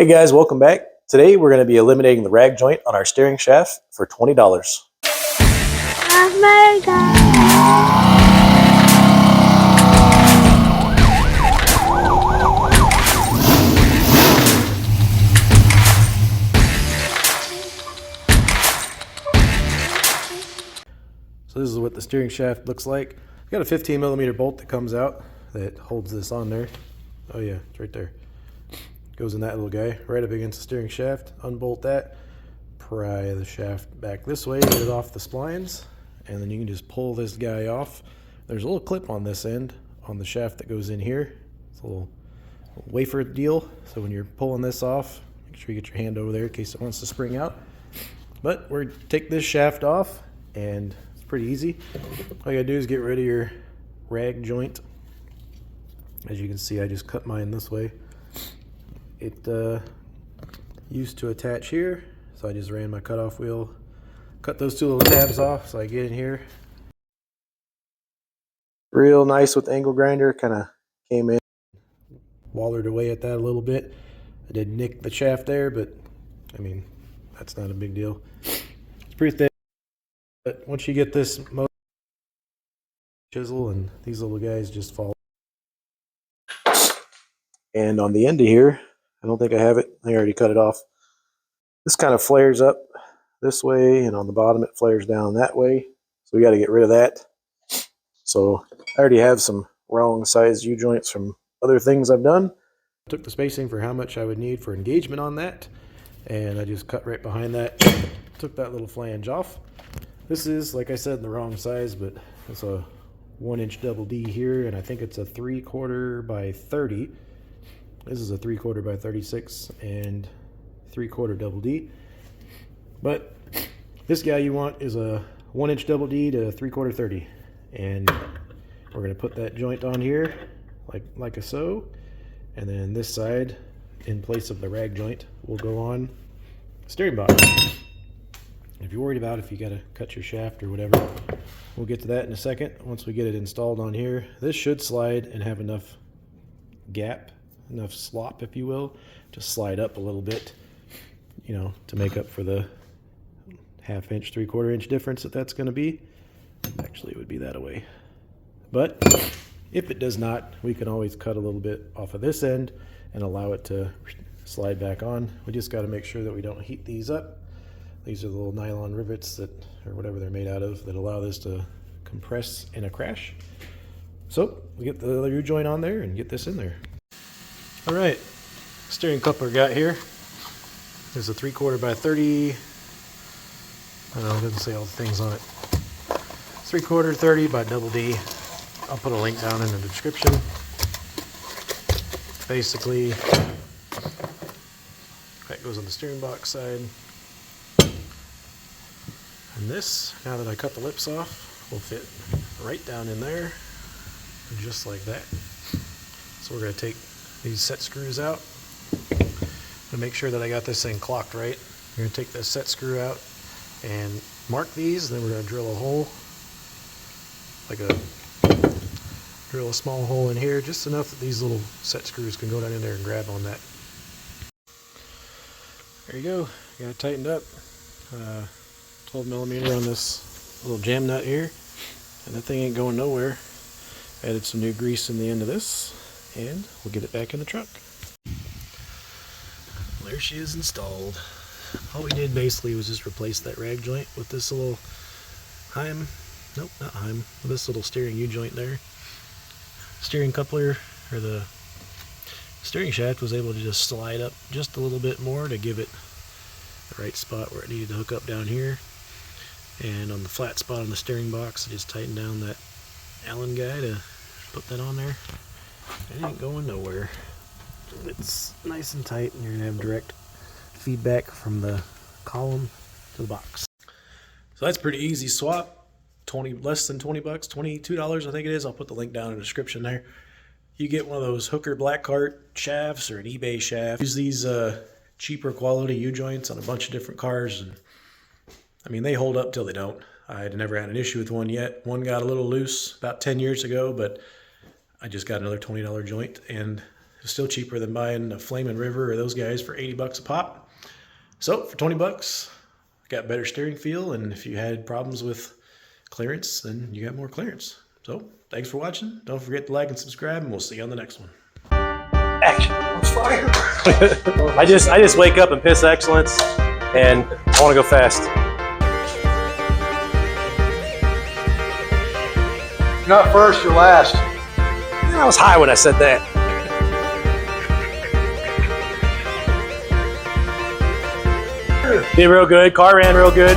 Hey guys, welcome back. Today we're going to be eliminating the rag joint on our steering shaft for $20. Oh my God. So this is what the steering shaft looks like. I've got a 15mm bolt that comes out that holds this on there. Oh yeah, it's right there. Goes in that little guy right up against the steering shaft. Unbolt that, pry the shaft back this way, get it off the splines, and then you can just pull this guy off. There's a little clip on this end on the shaft that goes in here. It's a little wafer deal, so when you're pulling this off, make sure you get your hand over there in case it wants to spring out. But we're gonna take this shaft off, and it's pretty easy. All you gotta do is get rid of your rag joint. As you can see, I just cut mine this way. It used to attach here, so I just ran my cutoff wheel, cut those two little tabs off so I get in here. Real nice with the angle grinder, kind of came in, wallered away at that a little bit. I did nick the shaft there, but I mean, that's not a big deal. It's pretty thick, but once you get this chisel and these little guys just fall. And on the end of here, I don't think I have it. I already cut it off. This kind of flares up this way, and on the bottom it flares down that way. So we got to get rid of that. So I already have some wrong size U-joints from other things I've done. I took the spacing for how much I would need for engagement on that, and I just cut right behind that, took that little flange off. This is, like I said, the wrong size, but it's a 1-inch double D here, and I think it's a 3/4 by 30. This is a 3/4 by 36 and 3/4 double D. But this guy you want is a 1-inch double D to 3/4 30. And we're going to put that joint on here like a so. And then this side, in place of the rag joint, will go on the steering box. If you're worried about if you got to cut your shaft or whatever, we'll get to that in a second. Once we get it installed on here, this should slide and have enough gap, enough slop, if you will, to slide up a little bit, you know, to make up for the 1/2 inch, 3/4 inch difference that's going to be. Actually, it would be that away. But if it does not, we can always cut a little bit off of this end and allow it to slide back on. We just got to make sure that we don't heat these up. These are the little nylon rivets that, or whatever they're made out of, that allow this to compress in a crash. So we get the other U-joint on there and get this in there. All right, steering coupler got here. There's a 3/4 by 30. I don't know, it doesn't say all the things on it. 3/4 30 by double D. I'll put a link down in the description. Basically, that goes on the steering box side. And this, now that I cut the lips off, will fit right down in there, just like that. So we're going to take these set screws out and make sure that I got this thing clocked right. We're going to take this set screw out and mark these, and then we're going to drill a hole, drill a small hole in here, just enough that these little set screws can go down in there and grab on that. There you go, got it tightened up. 12mm on this little jam nut here, and that thing ain't going nowhere. Added some new grease in the end of this, and we'll get it back in the truck. There she is installed. All we did basically was just replace that rag joint with this little with this little steering U-joint there. Steering coupler, or the steering shaft, was able to just slide up just a little bit more to give it the right spot where it needed to hook up down here. And on the flat spot on the steering box, I just tightened down that Allen guy to put that on there. It ain't going nowhere. It's nice and tight, and you're gonna have direct feedback from the column to the box. So that's pretty easy swap. Less than 20 bucks, $22 I think it is. I'll put the link down in the description there. You get one of those Hooker Blackheart shafts or an eBay shaft. Use these cheaper quality U-joints on a bunch of different cars, and I mean, they hold up till they don't. I never had an issue with one yet. One got a little loose about 10 years ago, but I just got another $20 joint, and It's still cheaper than buying a Flamin' River or those guys for 80 bucks a pop. So for 20 bucks, got better steering feel, and if you had problems with clearance, then you got more clearance. So thanks for watching. Don't forget to like and subscribe, and we'll see you on the next one. Action. On fire. I just wake up and piss excellence, and I want to go fast. You're not first, you're last. I was high when I said that. Did real good. Car ran real good.